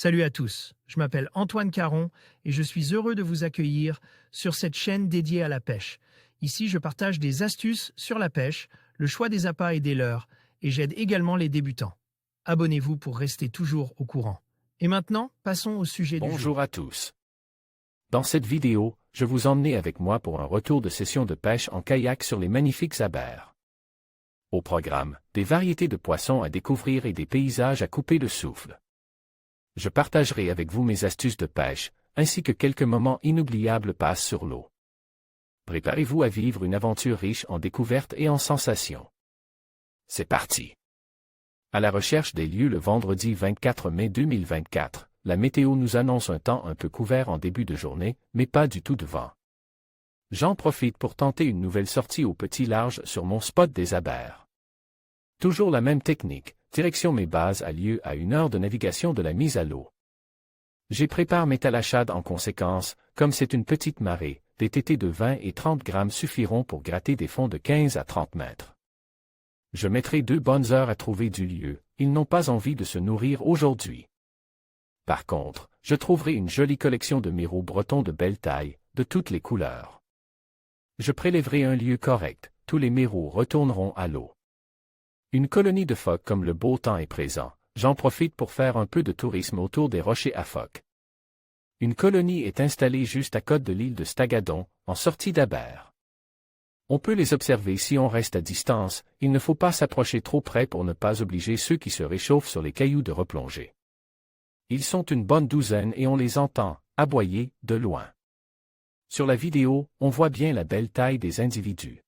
Salut à tous, je m'appelle Antoine Caron et je suis heureux de vous accueillir sur cette chaîne dédiée à la pêche. Ici, je partage des astuces sur la pêche, le choix des appâts et des leurres, et j'aide également les débutants. Abonnez-vous pour rester toujours au courant. Et maintenant, passons au sujet du jour. Bonjour à tous. Dans cette vidéo, je vous emmène avec moi pour un retour de session de pêche en kayak sur les magnifiques abers. Au programme, des variétés de poissons à découvrir et des paysages à couper le souffle. Je partagerai avec vous mes astuces de pêche, ainsi que quelques moments inoubliables passés sur l'eau. Préparez-vous à vivre une aventure riche en découvertes et en sensations. C'est parti! À la recherche des lieux le vendredi 24 mai 2024, la météo nous annonce un temps un peu couvert en début de journée, mais pas du tout de vent. J'en profite pour tenter une nouvelle sortie au petit large sur mon spot des abers. Toujours la même technique, direction mes bases a lieu à 1 heure de navigation de la mise à l'eau. J'ai préparé mes talachades en conséquence, comme c'est une petite marée, des tétés de 20 et 30 grammes suffiront pour gratter des fonds de 15 à 30 mètres. Je mettrai 2 bonnes heures à trouver du lieu, ils n'ont pas envie de se nourrir aujourd'hui. Par contre, je trouverai une jolie collection de mérous bretons de belle taille, de toutes les couleurs. Je prélèverai un lieu correct, tous les mérous retourneront à l'eau. Une colonie de phoques comme le beau temps est présent, j'en profite pour faire un peu de tourisme autour des rochers à phoques. Une colonie est installée juste à côté de l'île de Stagadan, en sortie d'Abers. On peut les observer si on reste à distance, il ne faut pas s'approcher trop près pour ne pas obliger ceux qui se réchauffent sur les cailloux de replonger. Ils sont une bonne douzaine et on les entend, aboyer, de loin. Sur la vidéo, on voit bien la belle taille des individus.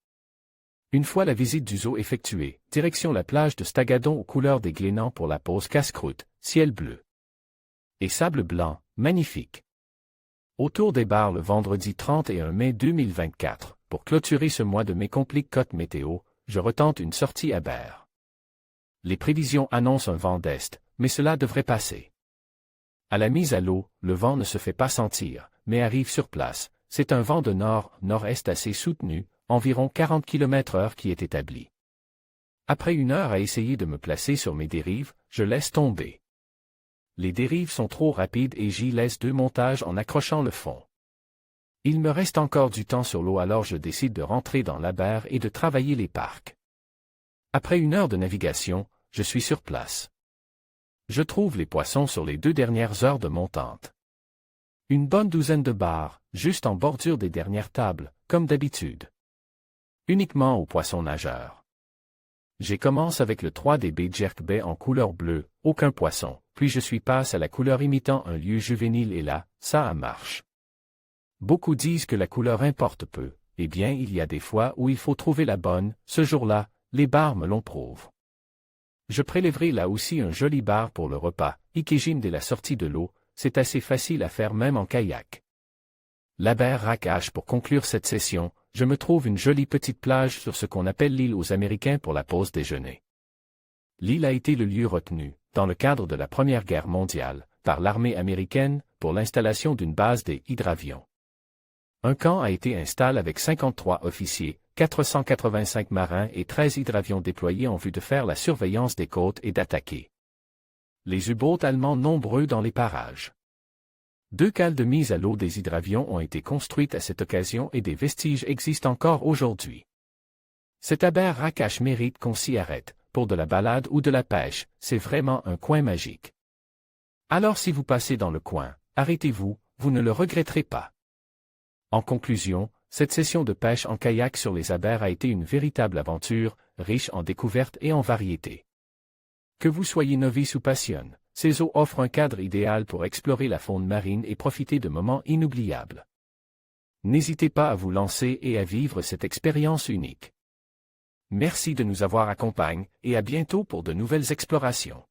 Une fois la visite du zoo effectuée, direction la plage de Stagadan aux couleurs des Glénans pour la pause casse-croûte, ciel bleu et sable blanc, magnifique. Autour des bars le vendredi 31 mai 2024, pour clôturer ce mois de mes compliques cotes météo, je retente une sortie à Abers. Les prévisions annoncent un vent d'est, mais cela devrait passer. À la mise à l'eau, le vent ne se fait pas sentir, mais arrive sur place, c'est un vent de nord-nord-est assez soutenu, environ 40 km/h qui est établi. Après 1 heure à essayer de me placer sur mes dérives, je laisse tomber. Les dérives sont trop rapides et j'y laisse 2 montages en accrochant le fond. Il me reste encore du temps sur l'eau alors je décide de rentrer dans l'Abers et de travailler les parcs. Après 1 heure de navigation, je suis sur place. Je trouve les poissons sur les 2 dernières heures de montante. Une bonne douzaine de bars, juste en bordure des dernières tables, comme d'habitude. Uniquement aux poissons nageurs. J'ai commencé avec le 3D Bay Jerkbait en couleur bleue, aucun poisson, puis je suis passe à la couleur imitant un lieu juvénile et là, ça marche. Beaucoup disent que la couleur importe peu, eh bien il y a des fois où il faut trouver la bonne, ce jour-là, les bars me l'ont prouvé. Je prélèverai là aussi un joli bar pour le repas, Ikejim dès la sortie de l'eau, c'est assez facile à faire même en kayak. L'Abers Racache pour conclure cette session, je me trouve une jolie petite plage sur ce qu'on appelle l'île aux Américains pour la pause déjeuner. L'île a été le lieu retenu, dans le cadre de la Première Guerre mondiale, par l'armée américaine, pour l'installation d'une base des hydravions. Un camp a été installé avec 53 officiers, 485 marins et 13 hydravions déployés en vue de faire la surveillance des côtes et d'attaquer les U-boats allemands nombreux dans les parages. 2 cales de mise à l'eau des hydravions ont été construites à cette occasion et des vestiges existent encore aujourd'hui. Cet Abers Racache mérite qu'on s'y arrête, pour de la balade ou de la pêche, c'est vraiment un coin magique. Alors si vous passez dans le coin, arrêtez-vous, vous ne le regretterez pas. En conclusion, cette session de pêche en kayak sur les Abers a été une véritable aventure, riche en découvertes et en variétés. Que vous soyez novice ou passionné, ces eaux offrent un cadre idéal pour explorer la faune marine et profiter de moments inoubliables. N'hésitez pas à vous lancer et à vivre cette expérience unique. Merci de nous avoir accompagnés et à bientôt pour de nouvelles explorations.